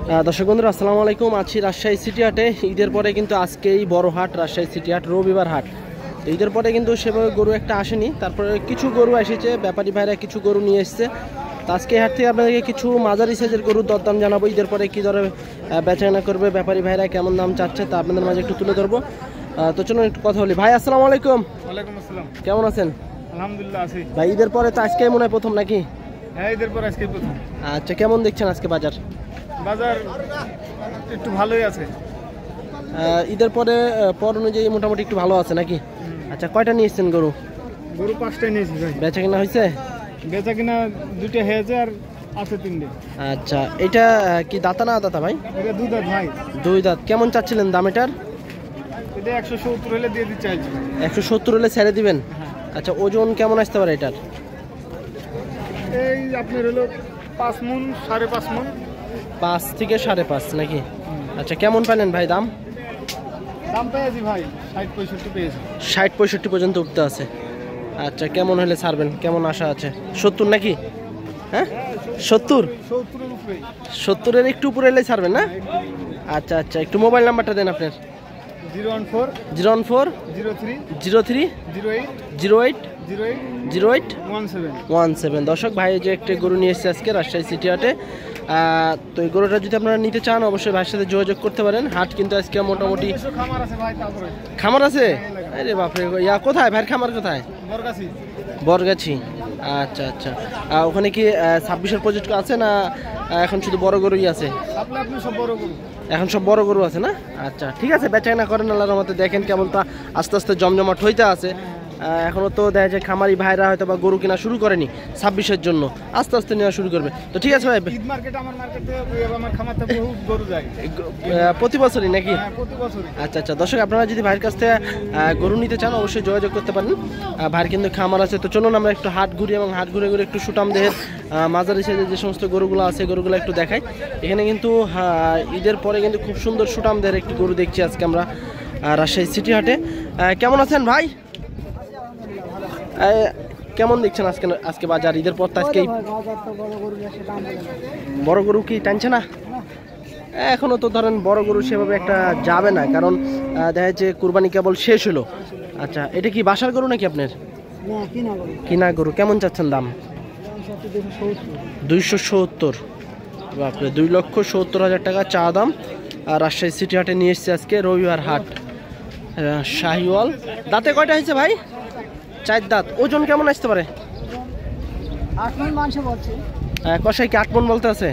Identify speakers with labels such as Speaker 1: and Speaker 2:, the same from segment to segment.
Speaker 1: দর্শক বন্ধুরা আসসালামু আলাইকুম। আছি রাজশাহী সিটি হাটে। ঈদের পরে কিন্তু আজকেই বড় হাট, রাজশাহী সিটি হাট, রবিবার হাট। তো ঈদের পরে কিন্তু সেভাবে গরু একটা আসেনি, তারপরে কিছু গরু এসেছে, ব্যাপারী ভাইরা কিছু গরু নিয়ে এসছে। তো আজকে হাট থেকে আপনাদেরকে কিছু মাঝারি সাইজের গরুর দরদাম জানাবো। ঈদের পরে কী ধরে বেচাকেনা করবে, ব্যাপারী ভাইরা কেমন দাম চাচ্ছে তা আপনাদের মাঝে একটু তুলে ধরবো। তো চলুন একটু কথা বলি। ভাই আসসালামু আলাইকুম।
Speaker 2: ওয়ালাইকুম আসসালাম।
Speaker 1: কেমন আছেন?
Speaker 2: আলহামদুলিল্লাহ আছি
Speaker 1: ভাই। ঈদের পরে তো আজকে মনে হয় প্রথম নাকি?
Speaker 2: হ্যাঁ, ঈদের পর আজকে প্রথম।
Speaker 1: আচ্ছা, কেমন দেখছেন আজকে বাজার?
Speaker 2: বাজার একটু ভালোই আছে।
Speaker 1: ঈদের পরে পর অনুযায়ী মোটামুটি একটু ভালো আছে নাকি? আচ্ছা, কয়টা নিয়ে এসছেন গরু?
Speaker 2: গরু 5টাই নিয়েছি ভাই।
Speaker 1: বেচা কিনা হয়েছে?
Speaker 2: বেচা কিনা 2টা হয়েছে আর আছে 3টে।
Speaker 1: আচ্ছা, এটা কি দাতা না দাতা ভাই?
Speaker 2: এটা 2 দাঁত ভাই।
Speaker 1: 2 দাঁত। কেমন চাচ্ছিলেন দাম এটার?
Speaker 2: এটা 170 হলে দিয়ে দিতে চাইছি।
Speaker 1: 170 হলে ছেড়ে দিবেন? আচ্ছা, ওজন কেমন আসতে পারে এটার?
Speaker 2: এই আপনার হলো 5 মণ 5.5 মণ।
Speaker 1: 5 থেকে 5.5 নাকি? আচ্ছা, কেমন পেলেন ভাই দাম?
Speaker 2: দাম পেয়েছি ভাই 60-65 পেয়েছি।
Speaker 1: 60-65 পর্যন্ত উঠতে আছে। আচ্ছা, কেমন হলে ছাড়বেন? কেমন আশা আছে? 70 নাকি? হ্যাঁ, 70
Speaker 2: 70-এর উপরে।
Speaker 1: 70-এর একটু উপরে এলে ছাড়বেন না? আচ্ছা আচ্ছা, একটু মোবাইল নাম্বারটা দেন আপনার।
Speaker 2: 014
Speaker 1: 014
Speaker 2: 03
Speaker 1: 03
Speaker 2: 08
Speaker 1: 08
Speaker 2: 08
Speaker 1: 08
Speaker 2: 17।
Speaker 1: 17। দর্শক ভাই যে একটা গরু নিয়ে এসেছে আজকে রাজশাহী সিটি হাটে। তো এই গরুটা যদি আপনারা নিতে চান অবশ্যই ভাইয়ের সাথে যোগাযোগ করতে পারেন। হাট কিন্তু আজকে মোটামুটি
Speaker 2: খামার আছে ভাই। তারপরে
Speaker 1: খামার আছে? আরে বাপরে, কোথায় ভাইয়ের খামার কোথায়?
Speaker 2: বরগাছি।
Speaker 1: বরগাছি। আচ্ছা আচ্ছা, ওখানে কি 26-এর প্রজেক্ট আছে না এখন শুধু বড় গরুই আছে?
Speaker 2: আপনি সব বড় গরু।
Speaker 1: এখন সব বড় গরু আছে না? আচ্ছা ঠিক আছে, বেচাকেনা করেন আল্লাহর রহমতে। দেখেন কেমন তা আস্তে আস্তে জমজমাট হইতে আছে। এখনও তো দেখা যায় খামারি ভাইরা হয়তো বা গরু কেনা শুরু করেনি 26-এর জন্য, আস্তে আস্তে নেওয়া শুরু করবে। তো ঠিক আছে ভাই।
Speaker 2: ঈদ মার্কেট আমার মার্কেটে আমার খামার থেকে বহুত গরু যায়
Speaker 1: প্রতি বছরই নাকি?
Speaker 2: হ্যাঁ, প্রতি বছরই।
Speaker 1: আচ্ছা আচ্ছা, দর্শক আপনারা যদি ভাইয়ের কাছ থেকে গরু নিতে চান অবশ্যই যোগাযোগ করতে পারেন। ভাইয়ের কিন্তু খামার আছে। তো চলুন আমরা একটু হাট ঘুরি এবং হাট ঘুরে ঘুরে একটু সুটাম দেহের মাঝারি সাইজের যে সমস্ত গরুগুলো আছে গরুগুলো একটু দেখাই। এখানে কিন্তু ঈদের পরে কিন্তু খুব সুন্দর সুটাম দেহের একটি গরু দেখছি আজকে আমরা রাজশাহী সিটি হাটে। কেমন আছেন ভাই? কেমন দেখছেন আজকে বাজার? ঈদের পর তো আজকে বড় গরু কি টানছে না? এখনো তো ধরেন বড় গরু সেভাবে একটা যাবে না, কারণ দেখা যাচ্ছে কুরবানি কেবল শেষ হলো। আচ্ছা, এটা কি বাসার গরু নাকি আপনার? কিনা গরু। কেমন চাচ্ছেন দাম? 270। বাপরে, 2,70,000 টাকা চা দাম। আর রাজশাহী সিটি হাটে নিয়ে এসছে আজকে রবিবার হাট। শাহিওয়াল। দাঁতে কয়টা হয়েছে ভাই? 4 দাঁত। ওজন কেমন আসতে পারে?
Speaker 3: 8 মণ মাংস বলছে।
Speaker 1: কষাই কি 8 মণ বলতে আছে?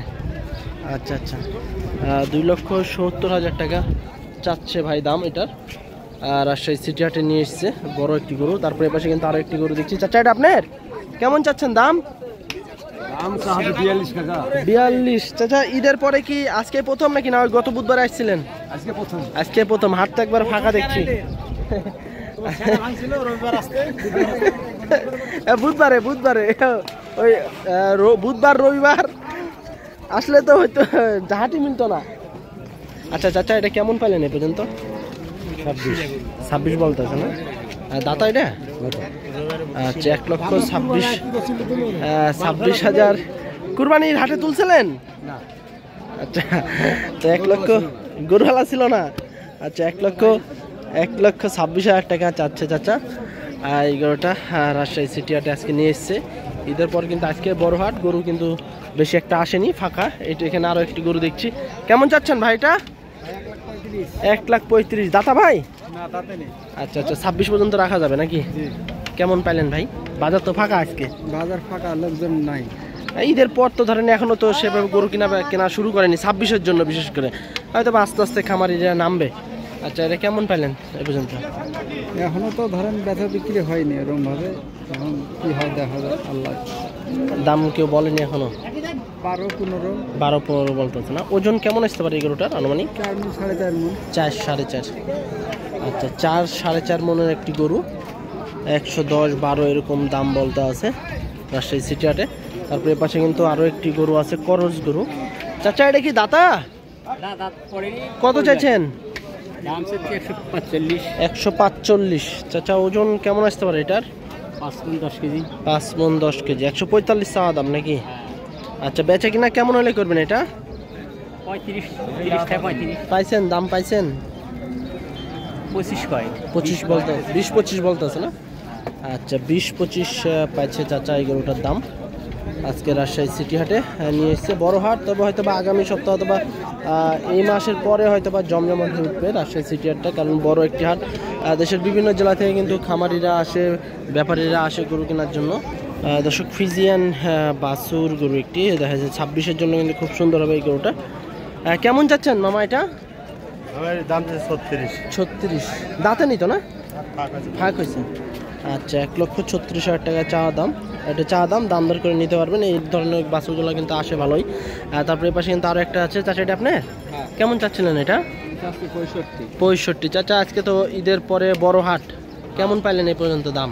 Speaker 1: আচ্ছা আচ্ছা, 2,70,000 টাকা চাচ্ছে ভাই দাম এটার। রাজশাহী সিটি হাটে নিয়ে এসছে বড় একটি গরু। তারপরে এপাশে কিন্তু আরো একটি গরু দেখছি। চাচা, এটা আপনার? কেমন চাচ্ছেন দাম? 42। চাচা, ঈদের পরে কি আজকে প্রথম নাকি না গত বুধবারে আসছিলেন? আজকে প্রথম। হাট তো একবার ফাঁকা দেখছি। বুধবারে ওই বুধবার রবিবার আসলে তো হয়তো হাটই মিলতো না। আচ্ছা চাচা, এটা কেমন পাইলেন এ পর্যন্ত? 26 বলতেছে না? দাতা এটা? আচ্ছা, 1,26,000 কুরবানির হাটে তুলছিলেন? আচ্ছা, তো 1 লক্ষ গরুওয়ালা ছিল না? আচ্ছা, 1,26,000 টাকা চাচ্ছে চাচা এই গরুটা। রাজশাহী সিটি হাটে আজকে নিয়ে এসছে। ঈদের পর কিন্তু আজকে বড় হাট, গরু কিন্তু বেশি একটা আসেনি, ফাঁকা। এটা এখানে আরো একটি গরু দেখছি। কেমন চাচ্ছেন ভাই এটা? 1,35,000। দাতা ভাই? আচ্ছা আচ্ছা, 26 পর্যন্ত রাখা যাবে নাকি? কেমন পাইলেন ভাই? বাজার তো ফাঁকা আজকে।
Speaker 2: বাজার ফাঁকা, লোকজন নাই।
Speaker 1: ঈদের পর তো ধরেন এখনো তো সেভাবে গরু কেনা শুরু করেনি 26-এর জন্য, বিশেষ করে হয়তো আস্তে আস্তে খামারিরা নামবে। আচ্ছা, এটা কেমন পাইলেন এ পর্যন্ত?
Speaker 2: এখনো তো ধরেন ব্যথা বিক্রি হয়নি এরকম ভাবে, এখন কি হয় দেখা যায়। আল্লাহ,
Speaker 1: দাম কেউ বলেনি এখনো?
Speaker 2: 12-15
Speaker 1: বলতেছে না? ওজন কেমন আসতে পারে এই গরুটার আনুমানিক?
Speaker 2: 4 মণ 4.5 মণ।
Speaker 1: 4-4.5। আচ্ছা, 4-4.5 মনের একটি গরু। 110-12 এরকম দাম বলতে আছে রাজশাহী সিটি হাটে। তারপরে পাশে কিন্তু আরো একটি গরু আছে, করজ গরু। চাচা, এটা কি দাতা? কত চাইছেন? 145। চাচা, ওজন কেমন আসতে পারে এটার?
Speaker 2: 5 মণ 10 কেজি।
Speaker 1: 5 মণ 10 কেজি। 145 চাওয়া দাম নাকি? আচ্ছা, বেচা কিনা কেমন হলে করবেন এটা? পাইছেন, দাম পাইছেন?
Speaker 4: 25
Speaker 1: বলতে 20-25 বলতে আছে না? আচ্ছা, 20-25 পাইছে চাচা এই গরুটার দাম। আজকে রাজশাহী সিটি হাটে নিয়ে এসছে বড় হাট, তবে হয়তো বা আগামী সপ্তাহ অথবা এই মাসের পরে হয়তো বা জমজমাট হয়ে উঠবে রাজশাহী সিটি হাটটা, কারণ বড় একটি হাট। দেশের বিভিন্ন জেলা থেকে কিন্তু খামারিরা আসে, ব্যাপারীরা আসে গরু কেনার জন্য। দর্শক, ফ্রিজিয়ান বাছুর গরু একটি দেখা যায় 26-এর জন্য কিন্তু খুব সুন্দর হবে এই গরুটা। কেমন যাচ্ছেন মামা এটা?
Speaker 4: দাম 36।
Speaker 1: দাঁতে নিত না, ফাঁক হয়েছে। আচ্ছা, 1,36,000 টাকা চাওয়া দাম। এটা চাওয়া দাম, দাম দর করে নিতে পারবেন। এই ধরনের বাছুরগুলো কিন্তু আসে ভালোই। তারপরে এই পাশে কিন্তু আরও একটা আছে। চাচা এটা আপনি কেমন চাচ্ছিলেন এটা? 65। চাচা, আজকে তো ঈদের পরে বড় হাট, কেমন পাইলেন এই পর্যন্ত দাম?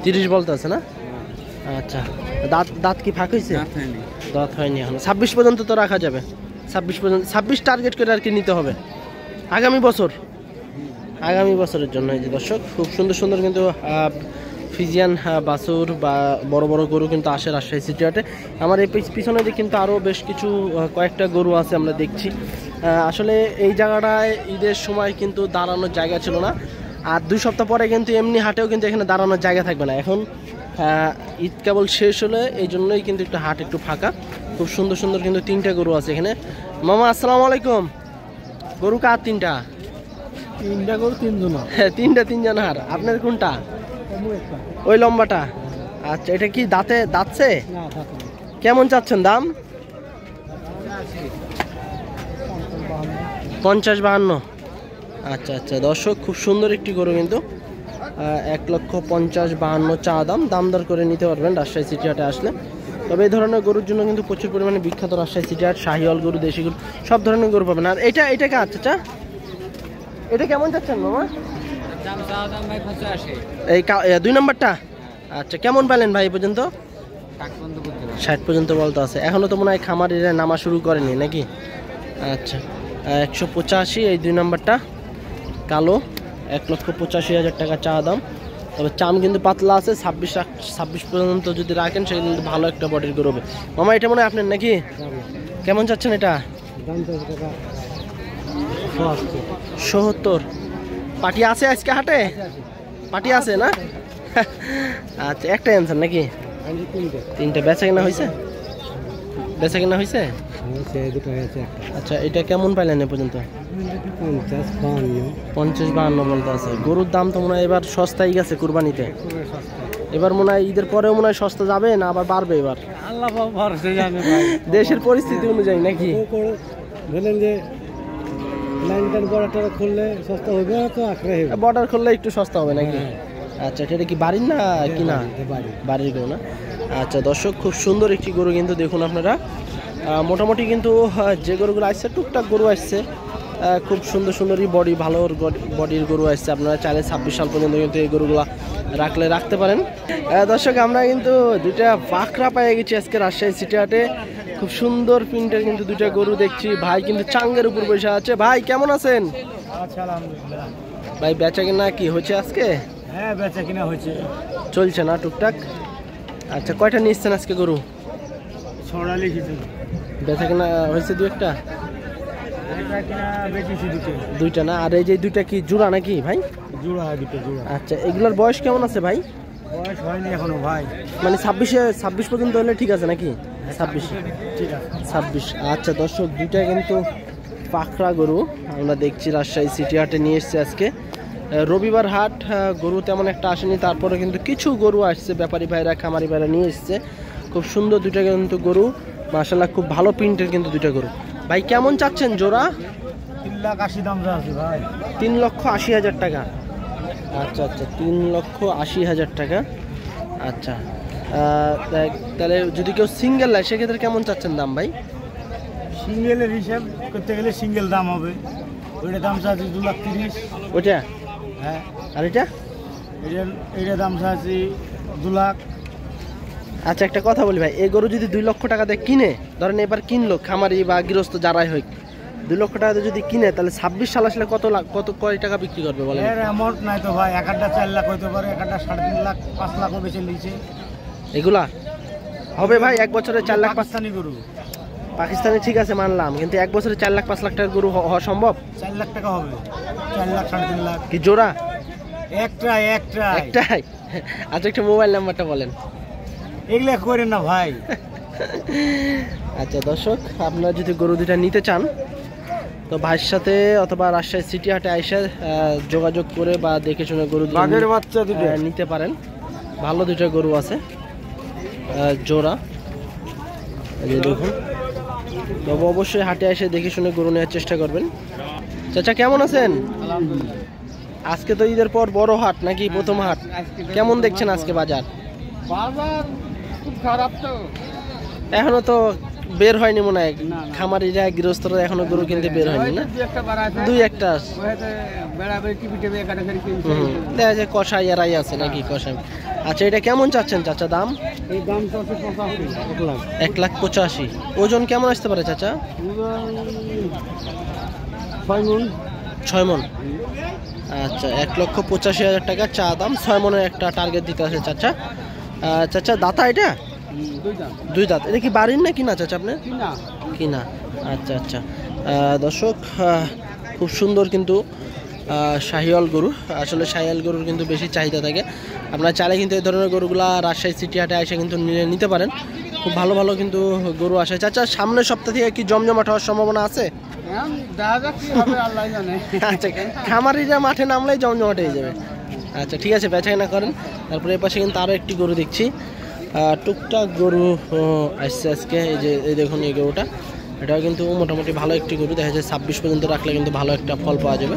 Speaker 1: 30 বলতে আছে না? আচ্ছা, দাঁত কি ফাঁক হয়েছে? দাঁত হয়নি এখন। 26 পর্যন্ত তো রাখা যাবে। 26 টার্গেট করে আর কি নিতে হবে আগামী বছরের জন্য। এই যে দর্শক, খুব সুন্দর সুন্দর কিন্তু ফ্রিজিয়ান বাছুর বা বড় বড় গরু কিন্তু আসে রাজশাহী সিটি হাটে। আমার এই পিছনে যে কিন্তু আরও বেশ কিছু কয়েকটা গরু আছে আমরা দেখছি। আসলে এই জায়গাটায় ঈদের সময় কিন্তু দাঁড়ানোর জায়গা ছিল না, আর 2 সপ্তাহ পরে কিন্তু এমনি হাটেও কিন্তু এখানে দাঁড়ানোর জায়গা থাকবে না। এখন ঈদ কেবল শেষ হলে এই জন্যই কিন্তু একটু হাট একটু ফাঁকা। খুব সুন্দর সুন্দর কিন্তু 3টা গরু আছে এখানে। মামা আসসালামু আলাইকুম। গরু কার? 3টা
Speaker 2: গরু 3 জন।
Speaker 1: হ্যাঁ, 3 জন। আর আপনার কোনটা? ওই লম্বাটা। আচ্ছা, এটা কি দাঁতছে? কেমন চাচ্ছেন দাম? 50-52। আচ্ছা আচ্ছা দর্শক, খুব সুন্দর একটি গরু কিন্তু 1,50,52 চা দাম। দাম দর করে নিতে পারবেন রাজশাহী সিটি হাটে আসলে। তবে এই ধরনের গরুর জন্য কিন্তু প্রচুর পরিমাণে বিখ্যাত রাজশাহী সিটি হাট। শাহিওয়াল গরু, দেশি গরু, সব ধরনের গরু পাবেন। আর এটা কার চাচা? এটা কেমন চাচ্ছেন মামা? এই 2 নম্বরটা। আচ্ছা, কেমন পেলেন ভাই এই পর্যন্ত? 60 পর্যন্ত বলতে আছে। এখনো তো মনে হয় খামারিরা নামা শুরু করেনি নাকি? আচ্ছা, 185 এই 2 নম্বরটা কালো, 1,85,000 টাকা চা দাম। তবে চাম কিন্তু পাতলা আছে। 26 পর্যন্ত যদি রাখেন সেটা কিন্তু ভালো একটা বডির গরু হবে। মামা, এটা মনে হয় আপনার নাকি? কেমন চাচ্ছেন এটা? 70। পাটি আছে আজকে হাটে? পাটি আছে না? আচ্ছা, একটা অ্যান্সার নাকি? 3টে বেচা কেনা হয়েছে? আচ্ছা, এটা কেমন পাইলেন এ পর্যন্ত? 50-52 বলতে আছে। গরুর দাম তো মনে হয় এবার সস্তাই গেছে কুরবানিতে। এবার মনে হয় ঈদের পরেও মনে হয় সস্তা যাবে না আবার বাড়বে এবার? দেশের পরিস্থিতি অনুযায়ী নাকি? বর্ডার খুললে একটু সস্তা হবে নাকি? আচ্ছা, এটা কি বাড়ির না কিনা? বাড়ির গরু না? আচ্ছা দর্শক, খুব সুন্দর একটি গরু কিন্তু দেখুন আপনারা। মোটামুটি কিন্তু যে গরুগুলো আসছে টুকটাক গরু আসছে, খুব সুন্দর সুন্দরই বডি, ভালো বডির গরু আসছে। আপনারা চাইলে 26 সাল পর্যন্ত কিন্তু এই গরুগুলো রাখতে পারেন। দর্শক, আমরা কিন্তু 2টা বাকরা পেয়ে গেছি আজকে রাজশাহী সিটি হাটে। খুব সুন্দর প্রিন্টের কিন্তু 2টা গরু দেখছি। ভাই কিন্তু চাঙ্গের উপর বসে আছে। ভাই কেমন আছেন? ভাই, বেচা কিনা কি হচ্ছে আজকে?
Speaker 2: হ্যাঁ, বেচা কিনা হয়েছে,
Speaker 1: চলছে না টুকটাক? আচ্ছা, কয়টা নিচ্ছেন আজকে গরু?
Speaker 2: 46।
Speaker 1: বেচা কিনা হয়েছে 2-1টা? 2টা না? আর এই যে 2টা কি জোড়া নাকি ভাই?
Speaker 2: জোড়া, 2টা জোড়া।
Speaker 1: আচ্ছা, এগুলোর বয়স কেমন আছে ভাই?
Speaker 2: বয়স হয়নি এখনো ভাই,
Speaker 1: মানে 26 পর্যন্ত হলে ঠিক আছে নাকি? 26
Speaker 2: ঠিক আছে।
Speaker 1: 26। আচ্ছা দর্শক, 2টা কিন্তু পাকড়া গরু আমরা দেখছি রাজশাহী সিটি হাটে নিয়ে এসছে আজকে। রবিবার হাট, গরু তেমন একটা আসেনি, তারপরে কিন্তু কিছু গরু আসছে। ব্যাপারী ভাইরা, খামারি ভাইরা নিয়ে এসছে। খুব সুন্দর 2টা কিন্তু গরু, মাশাআল্লাহ, খুব ভালো প্রিন্টের কিন্তু 2টা গরু। ভাই কেমন চাচ্ছেন জোড়া?
Speaker 2: 3,80,000 দাম আছে ভাই।
Speaker 1: 3,80,000 টাকা। আচ্ছা আচ্ছা, 3,80,000 টাকা। আচ্ছা, তাহলে যদি কেউ সিঙ্গেল নেয় সেক্ষেত্রে কেমন চাচ্ছেন দাম ভাই?
Speaker 2: সিঙ্গেলের হিসাব করতে গেলে সিঙ্গেল দাম হবে, ওইটা দাম চাচ্ছি 2,30,000।
Speaker 1: ওইটা?
Speaker 2: হ্যাঁ।
Speaker 1: আর এটা?
Speaker 2: এইটা দাম চাচ্ছি 2,00,000।
Speaker 1: আচ্ছা, একটা কথা বলি ভাই, এই গরু যদি 2 লক্ষ টাকা দিয়ে কিনে, ধরেন এবার কিনলো খামারি বা গৃহস্থ যারাই হোক, 2 লক্ষ টাকা দিয়ে যদি কিনে, তাহলে 26 সাল আসলে কয় টাকা বিক্রি করবে বলেন?
Speaker 2: এর অ্যামাউন্ট নাই তো ভাই, একটা 4 লাখ হইতে পারে, একটা 3.5 লাখ 5 লাখও বেশি নিয়েছে।
Speaker 1: এগুলা হবে ভাই এক বছরে 4 লাখ?
Speaker 2: পাকিস্তানি গরু।
Speaker 1: পাকিস্তানি ঠিক আছে মানলাম, কিন্তু এক বছরে 4 লাখ 5 লাখ টাকার গরু হওয়া সম্ভব?
Speaker 4: 4 লাখ টাকা হবে, 4 লাখ 3.5 লাখ।
Speaker 1: কি জোড়া?
Speaker 4: একটাই।
Speaker 1: একটাই? আচ্ছা, একটু মোবাইল নাম্বারটা বলেন।
Speaker 4: এগুলা করেন না ভাই।
Speaker 1: আচ্ছা দর্শক, আপনারা যদি গরু দুটা নিতে চান তো ভাইয়ের সাথে অথবা রাজশাহী সিটি হাটে আইসা যোগাযোগ করে বা দেখে শুনে গরু
Speaker 2: বাঘের বাচ্চা দুটো
Speaker 1: নিতে পারেন। ভালো দুটো গরু আছে জোড়া, এই যে দেখুন। তবে অবশ্যই হাটে এসে দেখে শুনে গরু নেওয়ার চেষ্টা করবেন। চাচা কেমন আছেন? আজকে তো ঈদের পর বড় হাট নাকি প্রথম হাট? কেমন দেখছেন আজকে বাজার?
Speaker 2: বাজার খুব খারাপ তো,
Speaker 1: এখনো তো বের হয়নি মনে হয়, খামারিরা গৃহস্থরা এখনো গরু কিনতে বের হয়নি না? দুই একটা দেখা যায় কষাই এরাই আছে নাকি কষাই। আচ্ছা, এটা কেমন চাচ্ছেন চাচা দাম?
Speaker 2: এই দাম তো
Speaker 1: 1,85,000। ওজন কেমন আসতে পারে চাচা? 6 মণ। আচ্ছা, 1,85,000 টাকা চা দাম, 6 মণের একটা টার্গেট দিতে আছে চাচা। চাচা দাতা এটা? 2 দাঁত। এটা কি বাড়ির না কিনা চাচা আপনি? কিনা। আচ্ছা আচ্ছা দর্শক, খুব সুন্দর কিন্তু শাহিওয়াল গরু। আসলে শাহিওয়াল গরুর কিন্তু বেশি চাহিদা থাকে। আপনারা চাইলে কিন্তু এই ধরনের গরুগুলা রাজশাহী সিটি হাটে এসে কিন্তু নিতে পারেন। খুব ভালো ভালো কিন্তু গরু আসে। চাচা সামনের সপ্তাহ থেকে কি জমজমাট হওয়ার সম্ভাবনা আছে? আচ্ছা, খামারিরা মাঠে নামলেই জমজমাট হয়ে যাবে। আচ্ছা ঠিক আছে, বেচাকেনা করেন। তারপরে এই পাশে কিন্তু আরও একটি গরু দেখছি, টুকটাক গরু আসছে আজকে। এই যে এই দেখুন এই গরুটা, এটাও কিন্তু মোটামুটি ভালো একটি গরু। দেখা যায় 26 পর্যন্ত রাখলে কিন্তু ভালো একটা ফল পাওয়া যাবে।